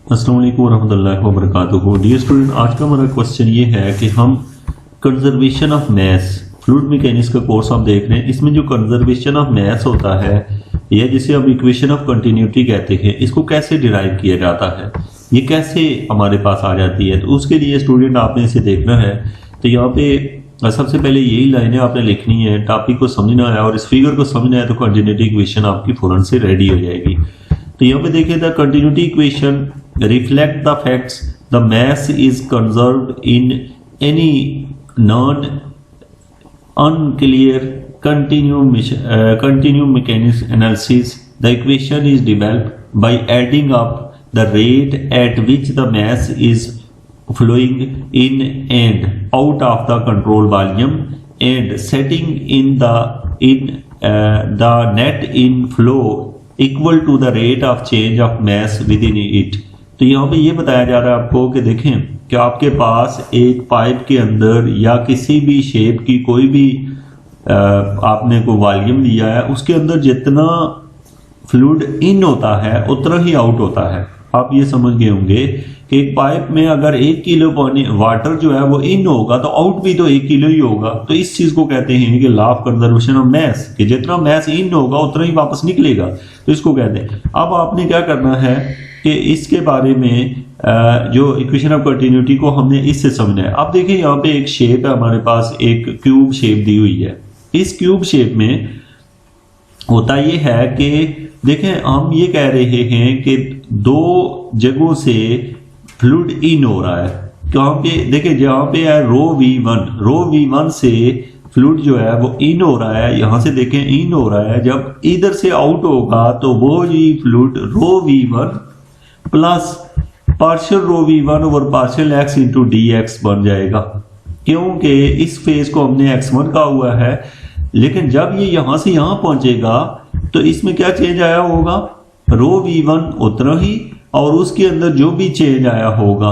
अस्सलाम वालेकुम वरहमतुल्लाहि वबरकातुहू। डियर स्टूडेंट, आज का हमारा क्वेश्चन ये है कि हम conservation of mass fluid mechanics का कोर्स आप देख रहे हैं। इसमें जो कंजर्वेशन ऑफ मैस होता है या जिसे हम इक्वेशन ऑफ कंटिन्यूटी कहते हैं, इसको कैसे डिराइव किया जाता है, ये कैसे हमारे पास आ जाती है, तो उसके लिए स्टूडेंट आपने इसे देखना है। तो यहाँ पे सबसे पहले यही लाइनें आपने लिखनी है। टॉपिक को समझना है और इस फिगर को समझना है तो कंटिन्यूटी इक्वेशन आपकी फौरन से रेडी हो जाएगी। तो यहाँ पे देखिए, the continuity equation reflect the facts the mass is conserved in any non unclear continuum mechanics analysis. The equation is developed by adding up the rate at which the mass is flowing in and out of the control volume and setting in the net inflow equal to the rate of change of mass within it. तो यहाँ पे ये बताया जा रहा है आपको कि देखें कि आपके पास एक पाइप के अंदर या किसी भी शेप की कोई भी आपने कोई वॉल्यूम लिया है, उसके अंदर जितना फ्लूइड इन होता है उतना ही आउट होता है। आप ये समझ गए होंगे कि एक पाइप में अगर 1 किलो पानी वाटर जो है वो इन होगा तो आउट भी तो 1 किलो ही होगा। तो इस चीज को कहते हैं कि law of conservation of mass, कि जितना मैस इन होगा उतना ही वापस निकलेगा, तो इसको कहते हैं। अब आपने क्या करना है कि इसके बारे में जो इक्वेशन ऑफ कंटिन्यूटी को हमने इससे समझना है। अब देखिए, यहाँ पे एक शेप है हमारे पास, एक क्यूब शेप दी हुई है। इस क्यूब शेप में होता ये है कि देखें, हम ये कह रहे हैं कि 2 जगहों से फ्लूइड इन हो रहा है। कहाँ पे देखिए, जहाँ पे है रो V1 से फ्लूइड जो है वो इन हो रहा है। यहां से देखें इन हो रहा है, जब इधर से आउट होगा तो वो ही फ्लूइड रो V1 plus partial rho V1 over partial x into dx बन जाएगा, क्योंकि इस फेज को हमने x1 कहा हुआ है। लेकिन जब ये यहां से यहां पहुंचेगा तो इसमें क्या चेंज आया होगा, रो V1 उतना ही और उसके अंदर जो भी चेंज आया होगा।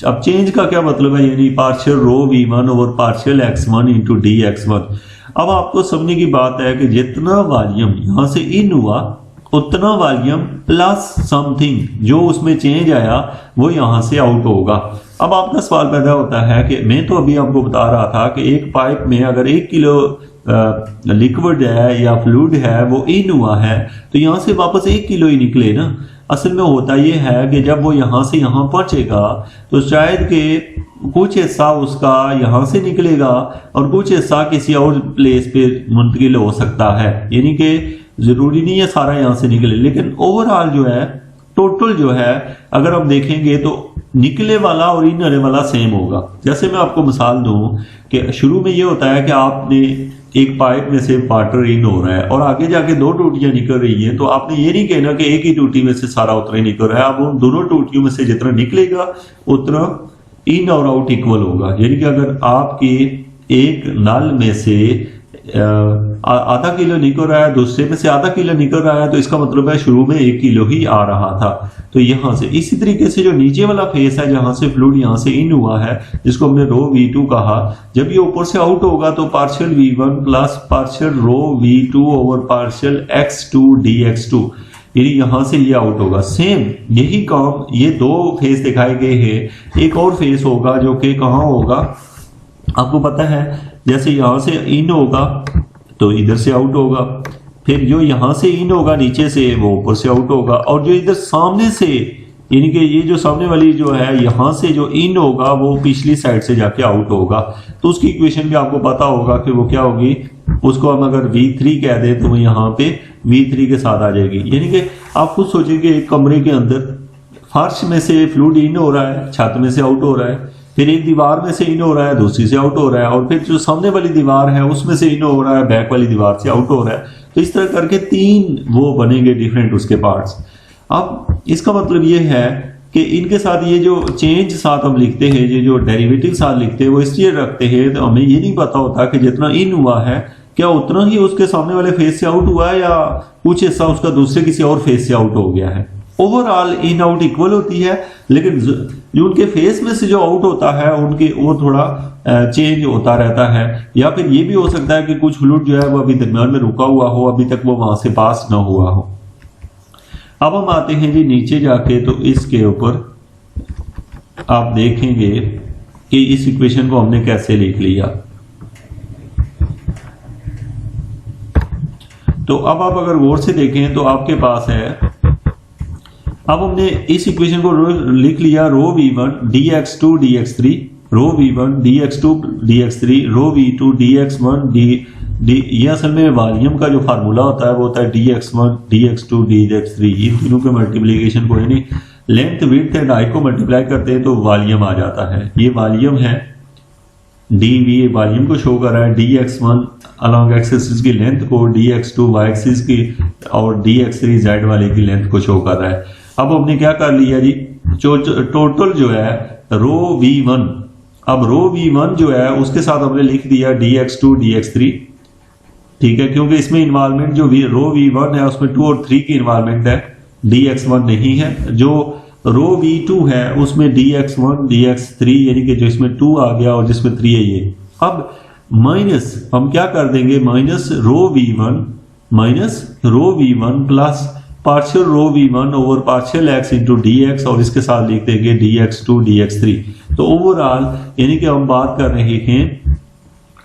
अब चेंज का क्या मतलब है, यानी partial rho V1 over partial x1 into dx1। अब आपको समझने की बात है कि जितना वॉल्यूम यहां से इन हुआ उतना वॉल्यूम प्लस समथिंग जो उसमें चेंज आया वो यहां से आउट होगा। अब आपका सवाल पैदा होता है कि मैं तो अभी आपको बता रहा था कि एक पाइप में अगर 1 किलो लिक्विड है या फ्लूइड है वो इन हुआ है तो यहां से वापस 1 किलो ही निकले ना। असल में होता यह है कि जब वो यहां से यहां पहुंचेगा तो शायद कि कुछ हिस्सा उसका यहां से निकलेगा और कुछ हिस्सा किसी और प्लेस पे मुंतकिल हो सकता है, यानी कि जरूरी नहीं है सारा यहां से निकले। लेकिन ओवरऑल जो है, टोटल जो है, अगर हम देखेंगे तो निकले वाला और इन आने वाला सेम होगा। जैसे मैं आपको मिसाल दूं कि शुरू में ये होता है कि आपने एक पाइप में से वाटर इन हो रहा है और आगे जाके 2 टूटियां निकल रही हैं, तो आपने ये नहीं कहना कि एक ही टूटी में से सारा उतना ही निकल रहा है। अब उन दोनों टूटियों में से जितना निकलेगा उतना इन और आउट इक्वल होगा। यानी कि अगर आपकी एक नल में से आधा किलो निकल रहा है, दूसरे में से आधा किलो निकल रहा है, तो इसका मतलब है शुरू में 1 किलो ही आ रहा था। तो यहां से इसी तरीके से जो नीचे वाला फेस है जहां से फ्लूइड यहां से इन हुआ है, जिसको हमने रो V2 कहा, जब ये ऊपर से आउट होगा तो पार्शियल V1 प्लस पार्शियल रो V2 over partial x2 dx2, यानी यहां से ये आउट होगा। सेम यही काम, ये 2 फेस दिखाए गए हैं। एक और फेस होगा जो कि कहां होगा आपको पता है, जैसे यहां से इन होगा तो इधर से आउट होगा, फिर जो यहां से इन होगा नीचे से वो ऊपर से आउट होगा, और जो इधर सामने से, यानी कि ये जो सामने वाली जो है यहां से जो इन होगा वो पिछली साइड से जाके आउट होगा। तो उसकी इक्वेशन भी आपको पता होगा कि वो क्या होगी। उसको हम अगर V3 कह दें तो वो यहाँ पे V3 के साथ आ जाएगी। यानी कि आप खुद सोचेंगे, एक कमरे के अंदर फर्श में से फ्लूइड इन हो रहा है, छत में से आउट हो रहा है, फिर एक दीवार में से इन हो रहा है, दूसरी से आउट हो रहा है, और फिर जो सामने वाली दीवार है उसमें से इन हो रहा है, बैक वाली दीवार से आउट हो रहा है। तो इस तरह करके 3 वो बनेंगे डिफरेंट उसके पार्ट्स। अब इसका मतलब ये है कि इनके साथ ये जो चेंज साथ हम लिखते हैं, ये जो डेरिवेटिव साथ लिखते हैं, वो इसलिए रखते हैं तो हमें ये नहीं पता होता कि जितना इन हुआ है क्या उतना ही उसके सामने वाले फेस से आउट हुआ है या कुछ हिस्सा उसका दूसरे किसी और फेस से आउट हो गया है। ओवरऑल इन आउट इक्वल होती है, लेकिन जो उनके फेस में से जो आउट होता है उनके वो थोड़ा चेंज होता रहता है। या फिर ये भी हो सकता है कि कुछ फ्लूइड जो है वो अभी दरमियान में रुका हुआ हो, अभी तक वो वहां से पास ना हुआ हो। अब हम आते हैं जी नीचे जाके, तो इसके ऊपर आप देखेंगे कि इस इक्वेशन को हमने कैसे लिख लिया। तो अब आप अगर गौर से देखें तो आपके पास है, अब हमने इस इक्वेशन को लिख लिया रो v1 dx2 dx3, रो v1 dx2 dx3, रो v2 dx1 d ये असल में वॉल्यूम का जो फार्मूला होता है वो होता है dx1 dx2 dx3। इन तीनों के मल्टीप्लिकेशन को यानी लेंथ विड्थ एंड हाइट को मल्टीप्लाई करते हैं तो वॉल्यूम आ जाता है। ये वॉल्यूम है dv, वॉल्यूम को शो कर रहा है, dx1 अलॉन्ग एक्स एक्सिस की लेंथ को, dx2 y एक्सिस की और dx3 z वाले की लेंथ को शो कर रहा है। अब हमने क्या कर लिया जी, टोटल जो है रो v1, अब रो v1 जो है उसके साथ हमने लिख दिया dx2 dx3, ठीक है, क्योंकि इसमें इन्वॉल्वमेंट जो रो v1 है उसमें 2 और 3 की इन्वॉल्वमेंट है, dx1 नहीं है। जो रो v2 है उसमें dx1 dx3 यानी कि जो इसमें 2 आ गया और जिसमें 3 है ये। अब माइनस हम क्या कर देंगे, minus rho v1 plus partial rho v1 over partial x into dx और इसके साथ लिख देंगे dx2 dx3। तो ओवरऑल यानी कि हम बात कर रहे हैं,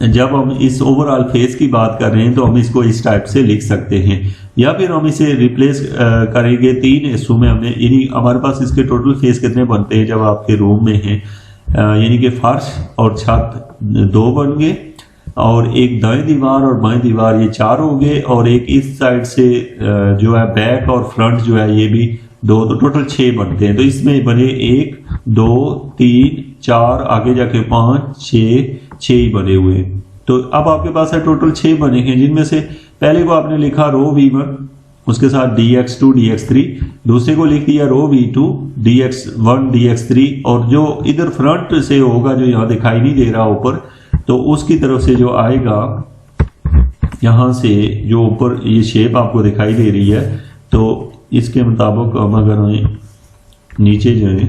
जब हम इस ओवरऑल फेस की बात कर रहे हैं तो हम इसको इस टाइप से लिख सकते हैं, या फिर हम इसे रिप्लेस करेंगे 3 हिस्सों में। हमने यानी हमारे पास इसके टोटल फेस कितने बनते हैं जब आपके रूम में हैं, यानी कि फर्श और छत 2 बन गए और एक दाएं दीवार और बाएं दीवार ये 4 हो गए, और एक इस साइड से जो है बैक और फ्रंट जो है ये भी 2, तो टोटल 6 बनते हैं। तो इसमें बने 1 2 3 4 आगे जाके 5 6 ही बने हुए। तो अब आपके पास है टोटल 6 बने हैं, जिनमें से पहले को आपने लिखा रो v1 उसके साथ dx2 dx3, दूसरे को लिख दिया रो v2 dx1 dx3, और जो इधर फ्रंट से होगा जो यहाँ दिखाई नहीं दे रहा ऊपर, तो उसकी तरफ से जो आएगा यहां से जो ऊपर ये शेप आपको दिखाई दे रही है, तो इसके मुताबिक हम अगर नीचे जाए,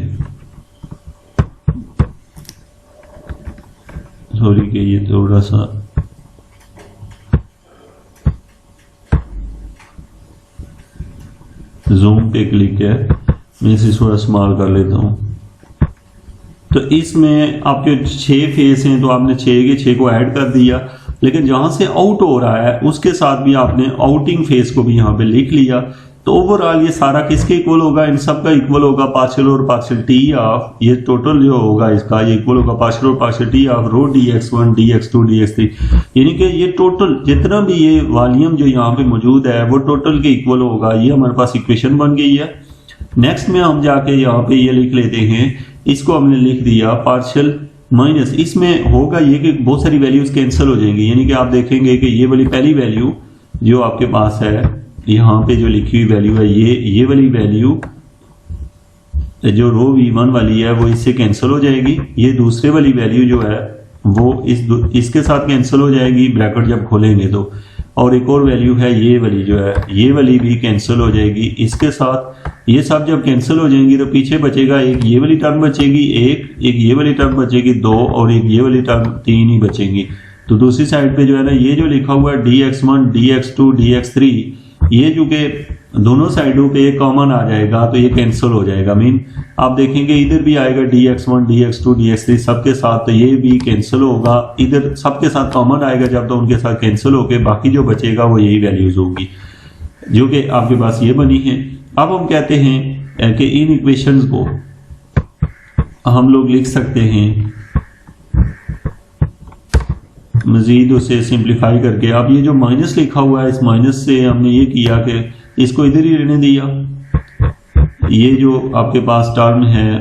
सॉरी कि ये थोड़ा सा जूम पे क्लिक है, मैं इसे थोड़ा स्मॉल कर लेता हूं। तो इसमें आपके 6 फेस हैं, तो आपने 6 के 6 को ऐड कर दिया, लेकिन जहां से आउट हो रहा है उसके साथ भी आपने आउटिंग फेस को भी यहां पे लिख लिया। तो ओवरऑल ये सारा किसके इक्वल होगा, इन सब का इक्वल होगा पार्शियल और पार्शियल टी ऑफ, ये टोटल जो होगा इसका ये इक्वल होगा पार्शियल और partial T of row dx1 dx2 dx3, यानी कि ये टोटल जितना भी ये वॉल्यूम जो यहाँ पे मौजूद है वो टोटल के इक्वल होगा। ये हमारे पास इक्वेशन बन गई है। नेक्स्ट में हम जाके यहाँ पे ये लिख लेते हैं, इसको हमने लिख दिया पार्शियल माइनस, इसमें होगा ये कि बहुत सारी वैल्यूज कैंसिल हो जाएंगी, यानी कि आप देखेंगे कि ये वाली पहली वैल्यू जो आपके पास है यहाँ पे जो लिखी हुई वैल्यू है, ये वाली वैल्यू जो रो v1 वाली है वो इससे कैंसिल हो जाएगी, ये दूसरे वाली वैल्यू जो है वो इसके साथ कैंसिल हो जाएगी ब्रैकेट जब खोलेंगे तो, और एक और वैल्यू है ये वाली जो है ये वाली भी कैंसिल हो जाएगी इसके साथ। ये सब जब कैंसिल हो जाएंगी तो पीछे बचेगा एक ये वाली टर्म बचेगी, एक ये वाली टर्म बचेगी 2, और एक ये वाली टर्म 3 ही बचेंगी। तो दूसरी साइड पे जो है ना ये जो लिखा हुआ है dx1 dx2 dx3, ये जो कि दोनों साइडों पे एक कॉमन आ जाएगा तो ये कैंसिल हो जाएगा। मीन आप देखेंगे इधर भी आएगा dx1 dx2 dx3 सबके साथ, तो ये भी कैंसिल होगा, इधर सबके साथ कॉमन आएगा जब, तो उनके साथ कैंसिल होके बाकी जो बचेगा वो यही वैल्यूज होगी जो कि आपके पास ये बनी है। अब हम कहते हैं कि इन इक्वेशंस को हम लोग लिख सकते हैं मजीद उसे सिंप्लीफाई करके। अब ये जो माइनस लिखा हुआ है इस माइनस से हमने ये किया कि इसको इधर ही रहने दिया, ये जो आपके पास टर्म है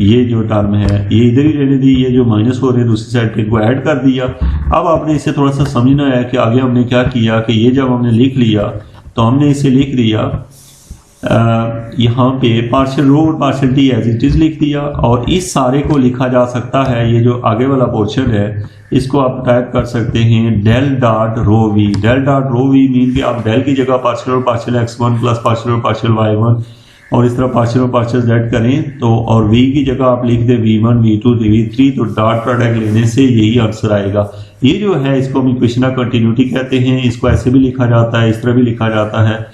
ये जो टर्म है ये इधर ही रहने दी, ये जो माइनस हो रहे हैं दूसरी साइड पे इनको ऐड कर दिया। अब आपने इसे थोड़ा सा समझना है कि आगे हमने क्या किया कि ये जब हमने लिख लिया तो हमने इसे लिख दिया यहाँ पे पार्शियल रो और partial t as it is लिख दिया, और इस सारे को लिखा जा सकता है, ये जो आगे वाला पोर्शन है इसको आप टाइप कर सकते हैं del dot rho v. Del dot rho v mean कि आप डेल की जगह पार्शियल और पार्शियल x1 प्लस पार्शियल और पार्शियल y1 और इस तरह पार्शियल और पार्शियल z करें तो, और v की जगह आप लिख दें v1 v2 v3, तो डॉट प्रोडक्ट लेने से यही आंसर आएगा। ये जो है इसको हम इक्वेशन ऑफ कंटिन्यूटी कहते हैं, इसको ऐसे भी लिखा जाता है, इस तरह भी लिखा जाता है,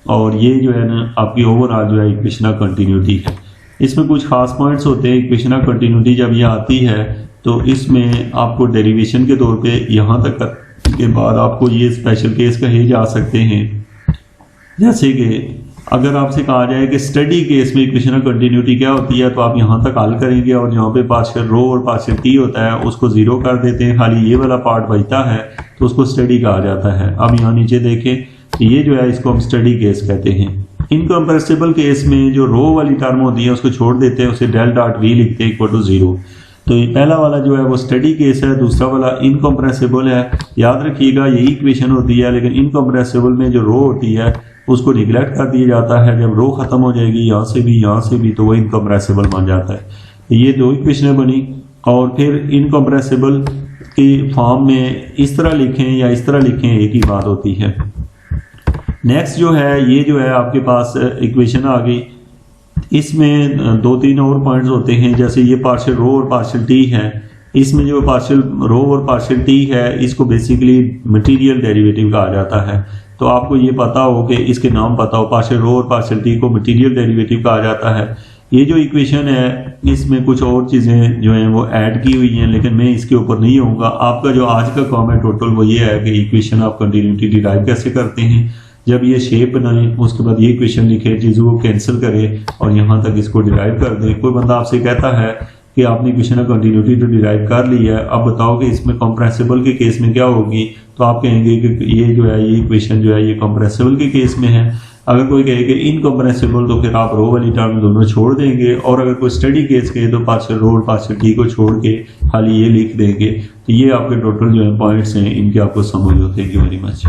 और ये जो है ना आपकी ओवरऑल जो है इक्वेशन ऑफ कंटिन्यूटी है। इसमें कुछ खास पॉइंट्स होते हैं। इक्वेशन ऑफ कंटिन्यूटी जब ये आती है तो इसमें आपको डेरिवेशन के तौर पे यहाँ तक के बाद आपको ये स्पेशल केस कहे जा सकते हैं। जैसे कि अगर आपसे कहा जाए कि स्टडी केस में इक्वेशन ऑफ कंटिन्यूटी क्या होती है, तो आप यहाँ तक हल करेंगे और यहाँ पे पार्शियल रो और पार्शियल टी होता है उसको जीरो कर देते हैं, खाली ये वाला पार्ट बचता है तो उसको स्टडी कहा जाता है। अब यहाँ नीचे देखें, ये जो है इसको हम स्टडी केस कहते हैं। इनकम्प्रेसिबल केस में जो रो वाली टर्म होती है उसको छोड़ देते हैं, उसे डेल डॉट वी लिखते हैं इक्वल टू जीरो। तो ये पहला वाला जो है वो स्टडी केस है, दूसरा वाला इनकम्प्रेसिबल है। याद रखिएगा यही इक्वेशन होती है, लेकिन इनकम्प्रेसिबल में जो रो होती है उसको निगलेक्ट कर दिया जाता है। जब रो खत्म हो जाएगी यहाँ से भी तो वो इनकम्प्रेसिबल बन जाता है। ये दो इक्वेशनें बनी और फिर इनकम्प्रेसिबल की फॉर्म में इस तरह लिखें या इस तरह लिखें, एक ही बात होती है। नेक्स्ट जो है ये जो है आपके पास इक्वेशन आ गई, इसमें दो तीन और पॉइंट्स होते हैं। जैसे ये पार्शियल रो और पार्शियल टी है, इसमें जो पार्शियल रो और पार्शियल टी है इसको बेसिकली मटेरियल डेरिवेटिव कहा जाता है। तो आपको ये पता हो कि इसके नाम पता हो, पार्शियल रो और पार्शियल टी को मटेरियल डेरिवेटिव कहा जाता है। ये जो इक्वेशन है इसमें कुछ और चीज़ें जो हैं वो ऐड की हुई हैं, लेकिन मैं इसके ऊपर नहीं होऊंगा। आपका जो आज का काम है टोटल वो ये है कि इक्वेशन ऑफ कंटिन्यूटी डिराइव कैसे करते हैं। जब ये शेप बनाएं उसके बाद ये इक्वेशन लिखे, चीज़ों को कैंसिल करें और यहाँ तक इसको डिराइव कर दें। कोई बंदा आपसे कहता है कि आपने इक्वेशन ऑफ कंटिन्यूटी तो डिराइव कर ली है, अब बताओ कि इसमें कंप्रेसिबल के केस में क्या होगी, तो आप कहेंगे कि ये जो है ये इक्वेशन जो है ये कंप्रेसिबल के केस में है। अगर कोई कहे कि इनकम्प्रेसिबल तो फिर आप रो वाली टर्म दोनों छोड़ देंगे, और अगर कोई स्टडी केस कहे तो पार्शियल रो और पार्शियल टी को छोड़ के खाली ये लिख देंगे। तो ये आपके टोटल जो है पॉइंट्स हैं, इनके आपको समझ हो। Thank you very much.